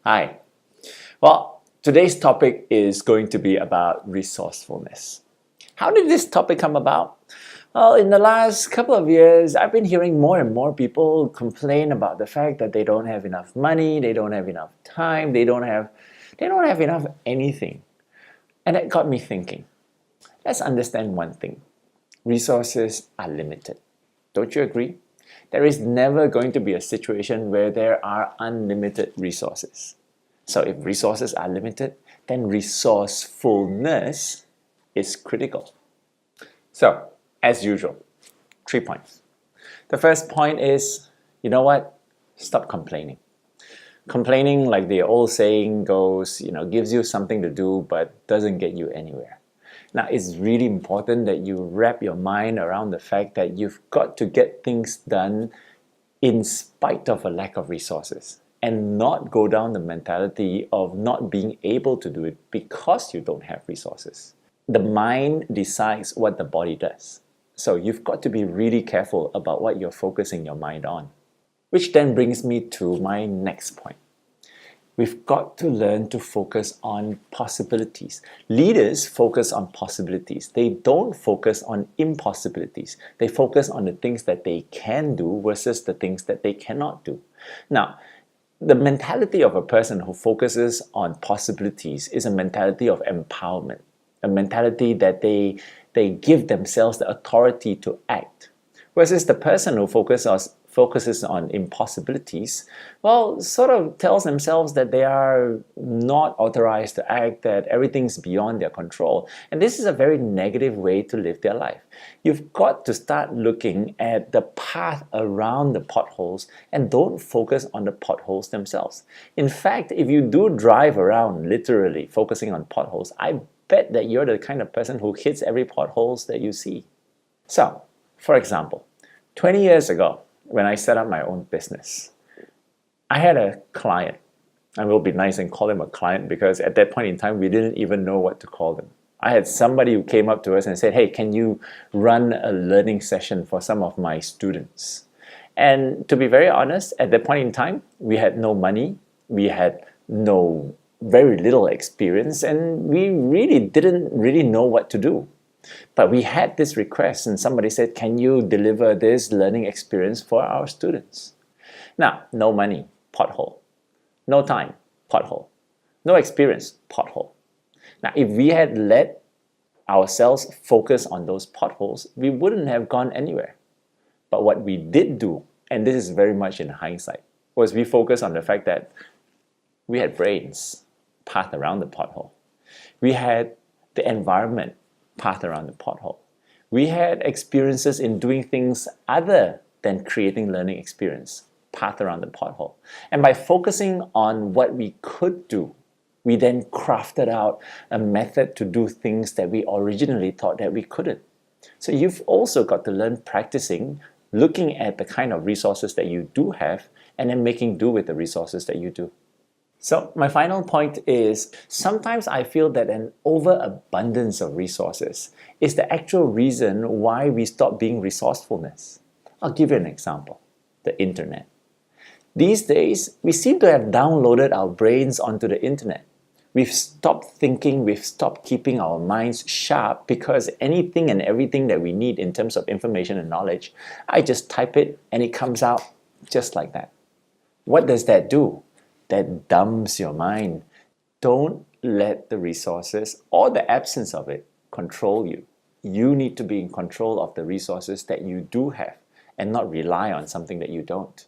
Hi. Well, today's topic is going to be about resourcefulness. How did this topic come about? Well, in the last couple of years, I've been hearing more and more people complain about the fact that they don't have enough money, they don't have enough time, they don't have enough anything. And that got me thinking. Let's understand one thing. Resources are limited. Don't you agree? There is never going to be a situation where there are unlimited resources. So if resources are limited, then resourcefulness is critical. So, as usual, 3 points. The first point is, you know what? Stop complaining. Complaining, like the old saying goes, gives you something to do but doesn't get you anywhere. Now, it's really important that you wrap your mind around the fact that you've got to get things done in spite of a lack of resources and not go down the mentality of not being able to do it because you don't have resources. The mind decides what the body does. So you've got to be really careful about what you're focusing your mind on. Which then brings me to my next point. We've got to learn to focus on possibilities. Leaders focus on possibilities. They don't focus on impossibilities. They focus on the things that they can do versus the things that they cannot do. Now, the mentality of a person who focuses on possibilities is a mentality of empowerment, a mentality that they give themselves the authority to act. Versus the person who focuses on impossibilities, well, sort of tells themselves that they are not authorized to act, that everything's beyond their control. And this is a very negative way to live their life. You've got to start looking at the path around the potholes and don't focus on the potholes themselves. In fact, if you do drive around literally focusing on potholes, I bet that you're the kind of person who hits every potholes that you see. So, for example, 20 years ago, when I set up my own business, I had a client, and we'll be nice and call him a client because at that point in time, we didn't even know what to call them. I had somebody who came up to us and said, hey, can you run a learning session for some of my students? And to be very honest, at that point in time, we had no money, we had very little experience, and we really didn't know what to do. But we had this request and somebody said, can you deliver this learning experience for our students? Now, no money, pothole. No time, pothole. No experience, pothole. Now, if we had let ourselves focus on those potholes, we wouldn't have gone anywhere. But what we did do, and this is very much in hindsight, was we focused on the fact that we had brains path around the pothole. We had the environment path around the pothole. We had experiences in doing things other than creating learning experience, path around the pothole. And by focusing on what we could do, we then crafted out a method to do things that we originally thought that we couldn't. So you've also got to learn practicing, looking at the kind of resources that you do have, and then making do with the resources that you do. So my final point is, sometimes I feel that an overabundance of resources is the actual reason why we stop being resourcefulness. I'll give you an example, the internet. These days, we seem to have downloaded our brains onto the internet. We've stopped thinking, we've stopped keeping our minds sharp because anything and everything that we need in terms of information and knowledge, I just type it and it comes out just like that. What does that do? That dumbs your mind. Don't let the resources or the absence of it control you. You need to be in control of the resources that you do have and not rely on something that you don't.